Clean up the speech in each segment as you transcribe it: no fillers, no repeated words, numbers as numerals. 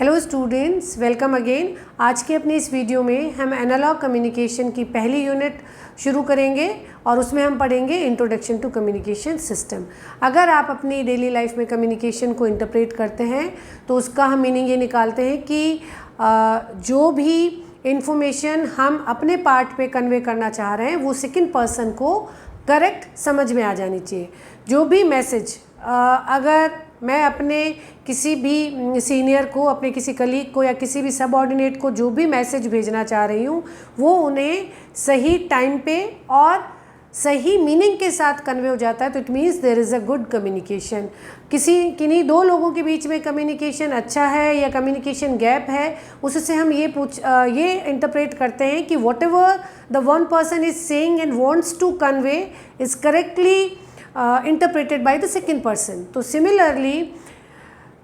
Hello students, welcome again. आज के अपनी इस वीडियो में हम एनालॉग कम्युनिकेशन की पहली यूनिट शुरू करेंगे और उसमें हम पढ़ेंगे इंट्रोडक्शन टू कम्युनिकेशन सिस्टम। अगर आप अपनी डेली लाइफ में कम्युनिकेशन को इंटरप्रेट करते हैं तो उसका हम मीनिंग ये निकालते हैं कि जो भी इंफॉर्मेशन हम अपने पार्ट पे कन्वे करना चाह रहे हैं वो सेकंड पर्सन को करेक्ट समझ में आ जानी चाहिए। जो भी मैसेज अगर मैं अपने किसी भी सीनियर को, अपने किसी कलीग को या किसी भी सबऑर्डिनेट को जो भी मैसेज भेजना चाह रही हूँ वो उन्हें सही टाइम पे और सही मीनिंग के साथ कन्वे हो जाता है तो it means there is a good communication. किन्हीं दो लोगों के बीच में कम्युनिकेशन अच्छा है या कम्युनिकेशन गैप है, उससे हम ये इंटरप्रेट करते हैं कि whatever the one person is saying and wants to convey is correctly interpreted by the second person. तो सिमिलरली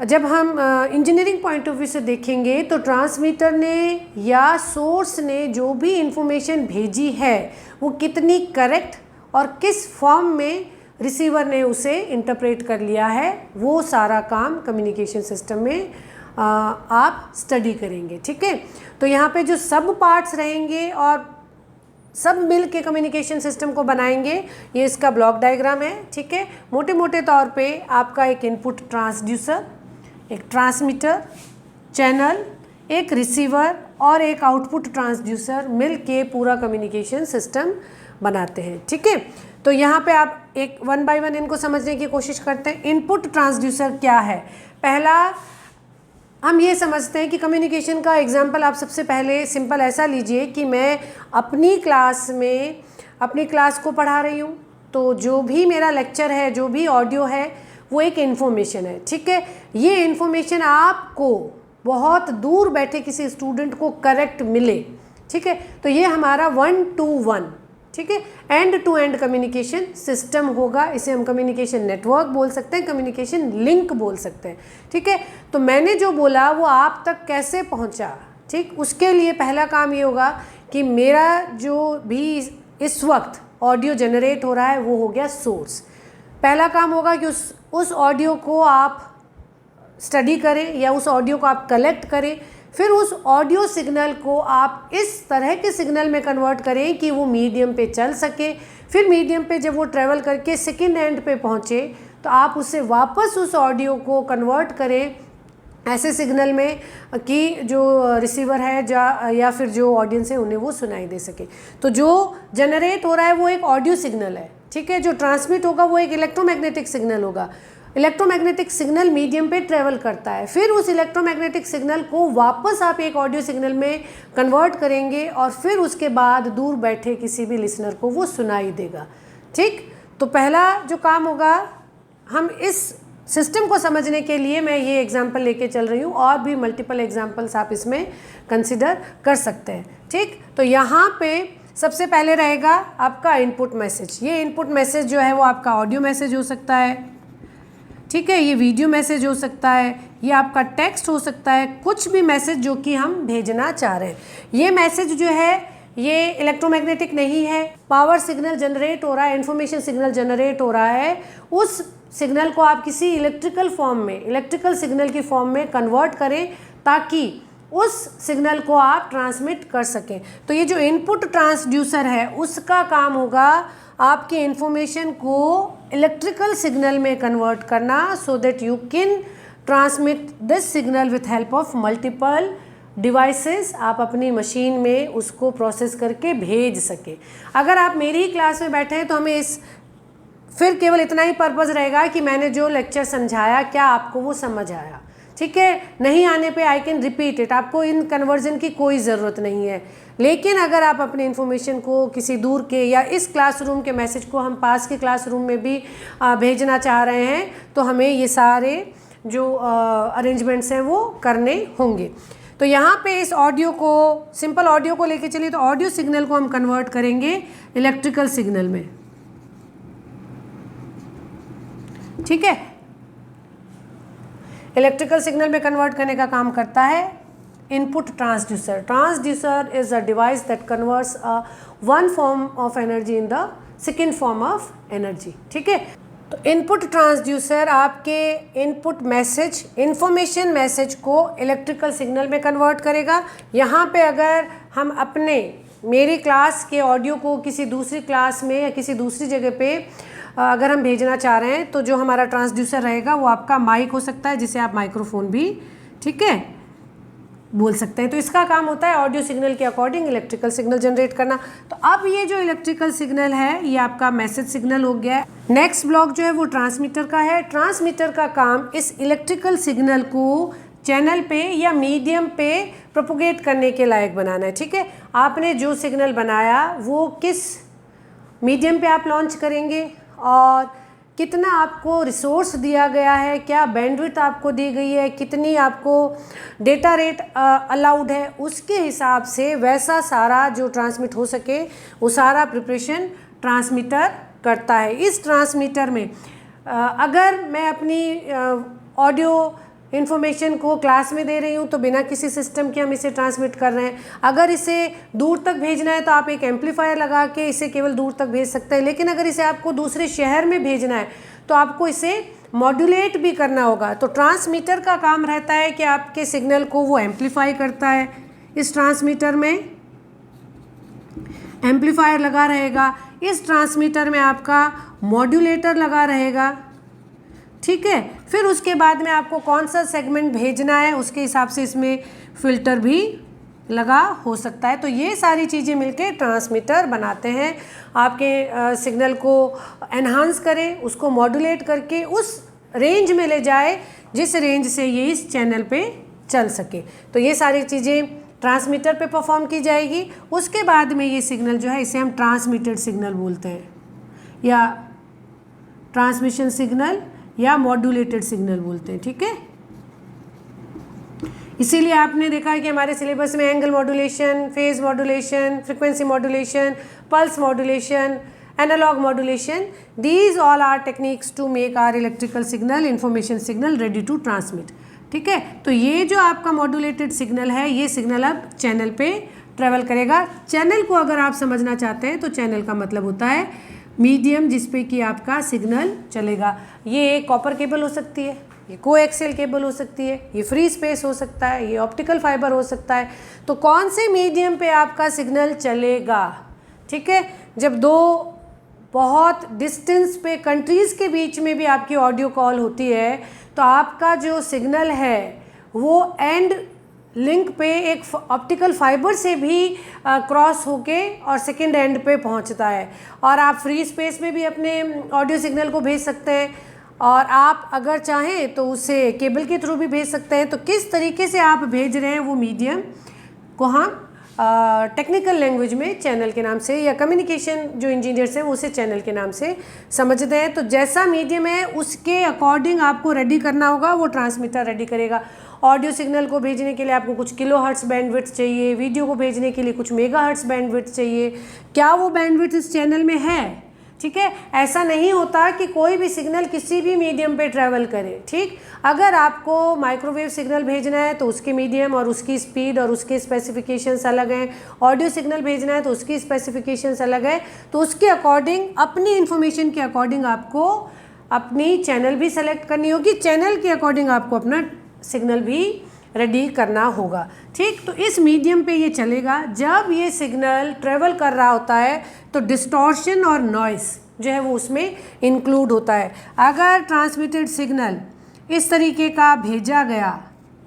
जब हम इंजीनियरिंग पॉइंट ऑफ व्यू से देखेंगे तो ट्रांसमीटर ने या सोर्स ने जो भी इंफॉर्मेशन भेजी है वो कितनी करेक्ट और किस फॉर्म में रिसीवर ने उसे इंटरप्रेट कर लिया है, वो सारा काम कम्युनिकेशन सिस्टम में आप स्टडी करेंगे। ठीक है, तो यहाँ पे जो सब पार्ट्स रहेंगे और सब मिल के कम्युनिकेशन सिस्टम को बनाएंगे, ये इसका ब्लॉक डायग्राम है। ठीक है, मोटे मोटे तौर पे आपका एक इनपुट ट्रांसड्यूसर, एक ट्रांसमीटर, चैनल, एक रिसीवर और एक आउटपुट ट्रांसड्यूसर मिल के पूरा कम्युनिकेशन सिस्टम बनाते हैं। ठीक है, तो यहाँ पे आप एक वन बाय वन इनको समझने की कोशिश करते हैं। इनपुट ट्रांसड्यूसर क्या है? पहला हम ये समझते हैं कि कम्युनिकेशन का एग्जाम्पल आप सबसे पहले सिंपल ऐसा लीजिए कि मैं अपनी क्लास में अपनी क्लास को पढ़ा रही हूँ, तो जो भी मेरा लेक्चर है, जो भी ऑडियो है वो एक इन्फॉर्मेशन है। ठीक है, ये इन्फॉर्मेशन आपको बहुत दूर बैठे किसी स्टूडेंट को करेक्ट मिले। ठीक है, तो ये हमारा 1 to 1, ठीक है, end to end communication system होगा। इसे हम कम्युनिकेशन नेटवर्क बोल सकते हैं, कम्युनिकेशन लिंक बोल सकते हैं। ठीक है, तो मैंने जो बोला वो आप तक कैसे पहुंचा, ठीक, उसके लिए पहला काम ये होगा कि मेरा जो भी इस वक्त ऑडियो जनरेट हो रहा है वो हो गया सोर्स। पहला काम होगा कि उस ऑडियो को आप स्टडी करें या उस ऑडियो को आप कलेक्ट करें, फिर उस ऑडियो सिग्नल को आप इस तरह के सिग्नल में कन्वर्ट करें कि वो मीडियम पे चल सके। फिर मीडियम पे जब वो ट्रैवल करके सेकेंड एंड पे पहुँचे तो आप उससे वापस उस ऑडियो को कन्वर्ट करें ऐसे सिग्नल में कि जो रिसीवर है या फिर जो ऑडियंस है उन्हें वो सुनाई दे सके। तो जो जनरेट हो रहा है वो एक ऑडियो सिग्नल है। ठीक है, जो ट्रांसमिट होगा वो एक इलेक्ट्रोमैग्नेटिक सिग्नल होगा। इलेक्ट्रोमैग्नेटिक सिग्नल मीडियम पे ट्रेवल करता है, फिर उस इलेक्ट्रोमैग्नेटिक सिग्नल को वापस आप एक ऑडियो सिग्नल में कन्वर्ट करेंगे और फिर उसके बाद दूर बैठे किसी भी लिसनर को वो सुनाई देगा। ठीक, तो पहला जो काम होगा, हम इस सिस्टम को समझने के लिए मैं ये एग्जांपल लेके चल रही हूँ, और भी मल्टीपल एग्जांपल्स आप इसमें कंसिडर कर सकते हैं। ठीक, तो यहाँ पे सबसे पहले रहेगा आपका इनपुट मैसेज। ये इनपुट मैसेज जो है वो आपका ऑडियो मैसेज हो सकता है, ठीक है, ये वीडियो मैसेज हो सकता है, ये आपका टेक्स्ट हो सकता है, कुछ भी मैसेज जो कि हम भेजना चाह रहे हैं। ये मैसेज जो है ये इलेक्ट्रोमैग्नेटिक नहीं है, पावर सिग्नल जनरेट हो रहा है, इन्फॉर्मेशन सिग्नल जनरेट हो रहा है। उस सिग्नल को आप किसी इलेक्ट्रिकल फॉर्म में, इलेक्ट्रिकल सिग्नल की फॉर्म में कन्वर्ट करें ताकि उस सिग्नल को आप ट्रांसमिट कर सकें। तो ये जो इनपुट ट्रांसड्यूसर है उसका काम होगा आपके इंफॉर्मेशन को इलेक्ट्रिकल सिग्नल में कन्वर्ट करना, so that you can transmit this signal with help of multiple devices. आप अपनी मशीन में उसको प्रोसेस करके भेज सके। अगर आप मेरी ही क्लास में बैठे हैं तो हमें फिर केवल इतना ही पर्पज़ रहेगा कि मैंने जो लेक्चर समझाया क्या आपको वो समझ आया। ठीक है, नहीं आने पे आई कैन रिपीट इट, आपको इन कन्वर्जन की कोई ज़रूरत नहीं है। लेकिन अगर आप अपने इन्फॉर्मेशन को किसी दूर के या इस क्लासरूम के मैसेज को हम पास के क्लासरूम में भी भेजना चाह रहे हैं तो हमें ये सारे जो अरेंजमेंट्स हैं वो करने होंगे। तो यहाँ पे इस ऑडियो को, सिंपल ऑडियो को लेके चलिए, तो ऑडियो सिग्नल को हम कन्वर्ट करेंगे इलेक्ट्रिकल सिग्नल में। ठीक है, इलेक्ट्रिकल सिग्नल में कन्वर्ट करने का काम करता है input transducer. Transducer is a device that converts one form of energy in the second form of energy. ठीक है, तो इनपुट ट्रांसड्यूसर आपके इनपुट मैसेज, इंफॉर्मेशन मैसेज को इलेक्ट्रिकल सिग्नल में कन्वर्ट करेगा। यहाँ पे अगर हम अपने मेरी क्लास के ऑडियो को किसी दूसरी क्लास में या किसी दूसरी जगह पे अगर हम भेजना चाह रहे हैं तो जो हमारा ट्रांसड्यूसर रहेगा वो आपका माइक हो सकता है, जिसे आप माइक्रोफोन भी ठीक है बोल सकते हैं। तो इसका काम होता है ऑडियो सिग्नल के अकॉर्डिंग इलेक्ट्रिकल सिग्नल जनरेट करना। तो अब ये जो इलेक्ट्रिकल सिग्नल है ये आपका मैसेज सिग्नल हो गया है। नेक्स्ट ब्लॉक जो है वो ट्रांसमीटर का है। ट्रांसमीटर का काम इस इलेक्ट्रिकल सिग्नल को चैनल पे या मीडियम पे प्रोपोगेट करने के लायक बनाना है। ठीक है, आपने जो सिग्नल बनाया वो किस मीडियम पे आप लॉन्च करेंगे और कितना आपको रिसोर्स दिया गया है, क्या बैंडविड्थ आपको दी गई है, कितनी आपको डेटा रेट अलाउड है, उसके हिसाब से वैसा सारा जो ट्रांसमिट हो सके वो सारा प्रिपरेशन ट्रांसमीटर करता है। इस ट्रांसमीटर में अगर मैं अपनी ऑडियो इन्फॉर्मेशन को क्लास में दे रही हूँ तो बिना किसी सिस्टम के हम इसे ट्रांसमिट कर रहे हैं। अगर इसे दूर तक भेजना है तो आप एक एम्पलीफायर लगा के इसे केवल दूर तक भेज सकते हैं, लेकिन अगर इसे आपको दूसरे शहर में भेजना है तो आपको इसे मॉड्यूलेट भी करना होगा। तो ट्रांसमीटर का काम रहता है कि आपके सिग्नल को वो एम्पलीफाई करता है। इस ट्रांसमीटर में एम्पलीफायर लगा रहेगा, इस ट्रांसमीटर में आपका मॉड्यूलेटर लगा रहेगा। ठीक है, फिर उसके बाद में आपको कौन सा सेगमेंट भेजना है उसके हिसाब से इसमें फ़िल्टर भी लगा हो सकता है। तो ये सारी चीज़ें मिलके ट्रांसमीटर बनाते हैं, आपके सिग्नल को एनहांस करें, उसको मॉड्यूलेट करके उस रेंज में ले जाए जिस रेंज से ये इस चैनल पे चल सके। तो ये सारी चीज़ें ट्रांसमीटर पे परफॉर्म की जाएगी। उसके बाद में ये सिग्नल जो है इसे हम ट्रांसमिटेड सिग्नल बोलते हैं या ट्रांसमिशन सिग्नल या मॉड्यूलेटेड सिग्नल बोलते हैं। ठीक है, इसीलिए आपने देखा है कि हमारे सिलेबस में angle modulation, phase modulation, frequency modulation, pulse modulation, analogue modulation, these all are techniques to make our electrical signal, information signal ready to transmit. ठीक है, तो ये जो आपका मॉड्यूलेटेड सिग्नल है ये सिग्नल अब चैनल पे ट्रेवल करेगा। चैनल को अगर आप समझना चाहते हैं तो चैनल का मतलब होता है मीडियम जिस पे कि आपका सिग्नल चलेगा। ये एक कॉपर केबल हो सकती है, ये कोएक्सियल केबल हो सकती है, ये फ्री स्पेस हो सकता है, ये ऑप्टिकल फाइबर हो सकता है। तो कौन से मीडियम पे आपका सिग्नल चलेगा? ठीक है, जब दो बहुत डिस्टेंस पे कंट्रीज़ के बीच में भी आपकी ऑडियो कॉल होती है तो आपका जो सिग्नल है वो एंड लिंक पे एक ऑप्टिकल फाइबर से भी क्रॉस होके और सेकेंड एंड पे पहुंचता है। और आप फ्री स्पेस में भी अपने ऑडियो सिग्नल को भेज सकते हैं और आप अगर चाहें तो उसे केबल के थ्रू भी भेज सकते हैं। तो किस तरीके से आप भेज रहे हैं वो मीडियम को हम टेक्निकल लैंग्वेज में चैनल के नाम से या कम्युनिकेशन जो इंजीनियर्स हैं वो उसे चैनल के नाम से समझते हैं। तो जैसा मीडियम है उसके अकॉर्डिंग आपको रेडी करना होगा, वो ट्रांसमीटर रेडी करेगा। ऑडियो सिग्नल को भेजने के लिए आपको कुछ किलो हर्ट्स बैंडविड्थ चाहिए, वीडियो को भेजने के लिए कुछ मेगा हर्ट्स बैंडविड्थ चाहिए। क्या वो बैंडविड्थ इस चैनल में है? ठीक है, ऐसा नहीं होता कि कोई भी सिग्नल किसी भी मीडियम पे ट्रैवल करे। ठीक, अगर आपको माइक्रोवेव सिग्नल भेजना है तो उसके मीडियम और उसकी स्पीड और उसके स्पेसिफिकेशंस अलग हैं। ऑडियो सिग्नल भेजना है तो उसकी स्पेसिफिकेशंस अलग है। तो उसके अकॉर्डिंग अपनी इन्फॉर्मेशन के अकॉर्डिंग आपको अपनी चैनल भी सेलेक्ट करनी होगी, चैनल के अकॉर्डिंग आपको अपना सिग्नल भी रेडी करना होगा। ठीक, तो इस मीडियम पे ये चलेगा। जब ये सिग्नल ट्रेवल कर रहा होता है तो डिस्टॉर्शन और नॉइस जो है वो उसमें इंक्लूड होता है। अगर ट्रांसमिटेड सिग्नल इस तरीके का भेजा गया,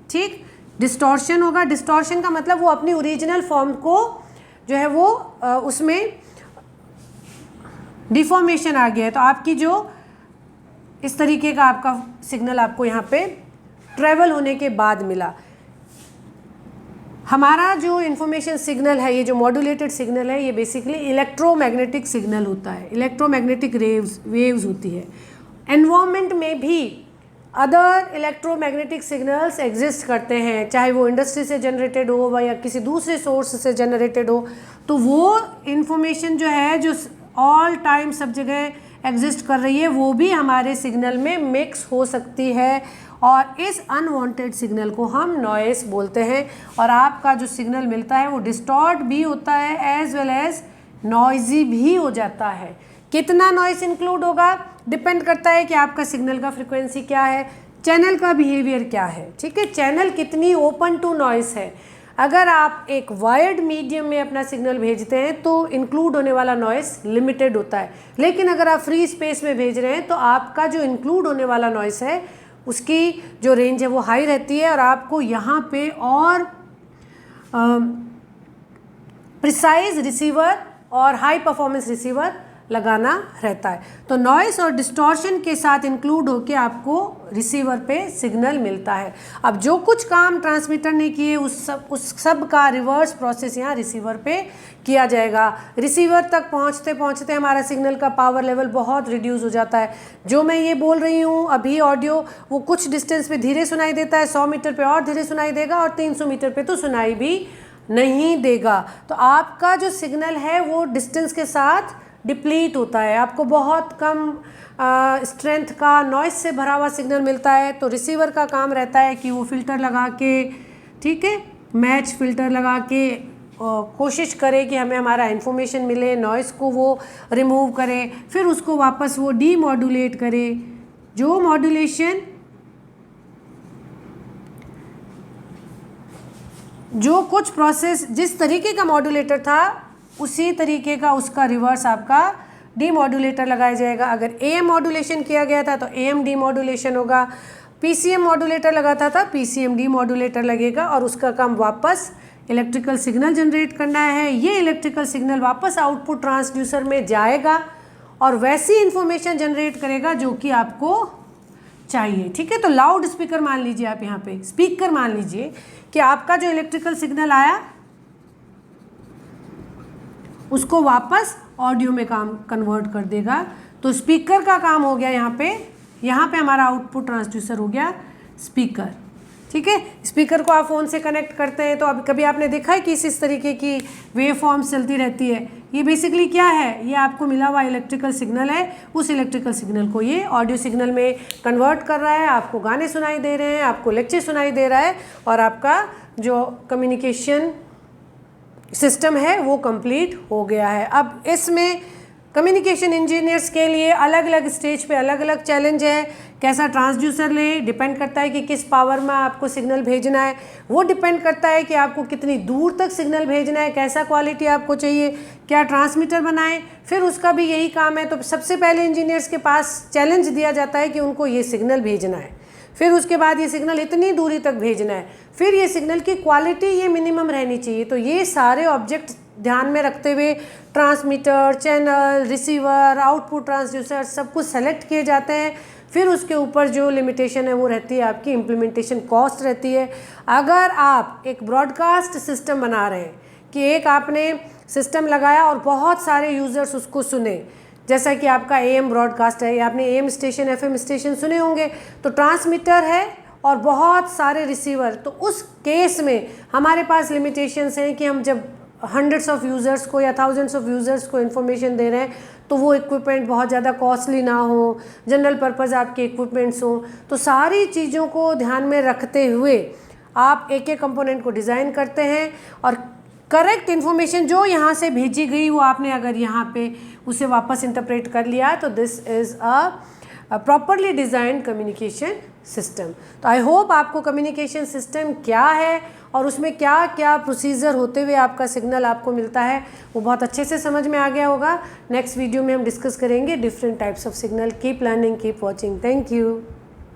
ठीक, डिस्टॉर्शन होगा। डिस्टॉर्शन का मतलब वो अपनी ओरिजिनल फॉर्म को जो है वो उसमें डिफॉर्मेशन आ गया है। तो आपकी जो इस तरीके का आपका सिग्नल आपको यहाँ पे ट्रैवल होने के बाद मिला। हमारा जो इन्फॉर्मेशन सिग्नल है, ये जो मॉड्यूलेटेड सिग्नल है, ये बेसिकली इलेक्ट्रोमैग्नेटिक सिग्नल होता है, इलेक्ट्रोमैग्नेटिक वेव्स होती है। एनवायरनमेंट में भी अदर इलेक्ट्रोमैग्नेटिक सिग्नल्स एग्जिस्ट करते हैं, चाहे वो इंडस्ट्री से जनरेटेड हो या किसी दूसरे सोर्स से जनरेटेड हो। तो वो इन्फॉर्मेशन जो है जो ऑल टाइम सब जगह एग्जिस्ट कर रही है वो भी हमारे सिग्नल में मिक्स हो सकती है और इस अनवांटेड सिग्नल को हम नॉइस बोलते हैं। और आपका जो सिग्नल मिलता है वो डिस्टॉर्ट भी होता है एज वेल एज नॉइजी भी हो जाता है। कितना नॉइस इंक्लूड होगा डिपेंड करता है कि आपका सिग्नल का फ्रिक्वेंसी क्या है, चैनल का बिहेवियर क्या है, ठीक है, चैनल कितनी ओपन टू नॉइस है। अगर आप एक वायर्ड मीडियम में अपना सिग्नल भेजते हैं तो इंक्लूड होने वाला नॉइस लिमिटेड होता है, लेकिन अगर आप फ्री स्पेस में भेज रहे हैं तो आपका जो इंक्लूड होने वाला नॉइस है उसकी जो रेंज है वो हाई रहती है और आपको यहाँ पे और प्रिसाइज रिसीवर और हाई परफॉर्मेंस रिसीवर लगाना रहता है। तो नॉइस और डिस्टॉर्शन के साथ इंक्लूड होके आपको रिसीवर पे सिग्नल मिलता है। अब जो कुछ काम ट्रांसमीटर ने किए उस सब का रिवर्स प्रोसेस यहाँ रिसीवर पे किया जाएगा। रिसीवर तक पहुँचते पहुँचते हमारा सिग्नल का पावर लेवल बहुत रिड्यूस हो जाता है। जो मैं ये बोल रही हूँ अभी ऑडियो, वो कुछ डिस्टेंस पे धीरे सुनाई देता है, 100 मीटर पे और धीरे सुनाई देगा और 300 मीटर पे तो सुनाई भी नहीं देगा। तो आपका जो सिग्नल है वो डिस्टेंस के साथ डिप्लीट होता है, आपको बहुत कम स्ट्रेंथ का नॉइस से भरा हुआ सिग्नल मिलता है। तो रिसीवर का काम रहता है कि वो फ़िल्टर लगा के, ठीक है, मैच फ़िल्टर लगा के कोशिश करे कि हमें हमारा इन्फॉर्मेशन मिले, नॉइस को वो रिमूव करे, फिर उसको वापस वो डीमॉड्यूलेट करे। जो मॉड्यूलेशन, जो कुछ प्रोसेस जिस तरीके का मॉड्यूलेटर था उसी तरीके का उसका रिवर्स आपका डीमॉड्यूलेटर लगाया जाएगा। अगर एएम मॉड्यूलेशन किया गया था तो एएम डीमॉड्यूलेशन होगा, पीसीएम मॉड्यूलेटर लगाता था पीसीएम डीमॉड्यूलेटर लगेगा और उसका काम वापस इलेक्ट्रिकल सिग्नल जनरेट करना है। ये इलेक्ट्रिकल सिग्नल वापस आउटपुट ट्रांसड्यूसर में जाएगा और वैसी इंफॉर्मेशन जनरेट करेगा जो कि आपको चाहिए, ठीक है। तो लाउड स्पीकर मान लीजिए, आप यहाँ पे स्पीकर मान लीजिए कि आपका जो इलेक्ट्रिकल सिग्नल आया उसको वापस ऑडियो में काम कन्वर्ट कर देगा। तो स्पीकर का काम हो गया यहाँ पे हमारा आउटपुट ट्रांसड्यूसर हो गया स्पीकर, ठीक है। स्पीकर को आप फ़ोन से कनेक्ट करते हैं तो अब कभी आपने देखा है कि इस तरीके की वेव फॉर्म्स चलती रहती है। ये बेसिकली क्या है, ये आपको मिला हुआ इलेक्ट्रिकल सिग्नल है, उस इलेक्ट्रिकल सिग्नल को ये ऑडियो सिग्नल में कन्वर्ट कर रहा है। आपको गाने सुनाई दे रहे हैं, आपको लेक्चर सुनाई दे रहा है और आपका जो कम्युनिकेशन सिस्टम है वो कंप्लीट हो गया है। अब इसमें कम्युनिकेशन इंजीनियर्स के लिए अलग अलग स्टेज पे अलग अलग चैलेंज है। कैसा ट्रांसड्यूसर ले, डिपेंड करता है कि किस पावर में आपको सिग्नल भेजना है, वो डिपेंड करता है कि आपको कितनी दूर तक सिग्नल भेजना है, कैसा क्वालिटी आपको चाहिए, क्या ट्रांसमीटर बनाएं, फिर उसका भी यही काम है। तो सबसे पहले इंजीनियर्स के पास चैलेंज दिया जाता है कि उनको ये सिग्नल भेजना है, फिर उसके बाद ये सिग्नल इतनी दूरी तक भेजना है, फिर ये सिग्नल की क्वालिटी ये मिनिमम रहनी चाहिए। तो ये सारे ऑब्जेक्ट ध्यान में रखते हुए transmitter, channel, receiver, output transducer सब कुछ सेलेक्ट किए जाते हैं। फिर उसके ऊपर जो लिमिटेशन है वो रहती है आपकी इम्प्लीमेंटेशन कॉस्ट रहती है। अगर आप एक ब्रॉडकास्ट सिस्टम बना रहे हैं कि एक आपने सिस्टम लगाया और बहुत सारे यूज़र्स उसको सुने, जैसा कि आपका एएम ब्रॉडकास्ट है या आपने एएम स्टेशन, एफएम स्टेशन सुने होंगे, तो ट्रांसमीटर है और बहुत सारे रिसीवर, तो उस केस में हमारे पास लिमिटेशंस हैं कि हम जब हंड्रेड्स ऑफ यूज़र्स को या थाउजेंड्स ऑफ यूज़र्स को इन्फॉर्मेशन दे रहे हैं तो वो इक्विपमेंट बहुत ज़्यादा कॉस्टली ना हो, जनरल पर्पज़ आपके इक्विपमेंट्स हों। तो सारी चीज़ों को ध्यान में रखते हुए आप एक एक कंपोनेंट को डिज़ाइन करते हैं और करेक्ट इन्फॉर्मेशन जो यहाँ से भेजी गई वो आपने अगर यहाँ पे उसे वापस इंटरप्रेट कर लिया तो this is a properly designed communication system. तो आई होप आपको कम्युनिकेशन सिस्टम क्या है और उसमें क्या क्या प्रोसीजर होते हुए आपका सिग्नल आपको मिलता है वो बहुत अच्छे से समझ में आ गया होगा। नेक्स्ट वीडियो में हम डिस्कस करेंगे different types of signal. Keep learning, keep watching. Thank you.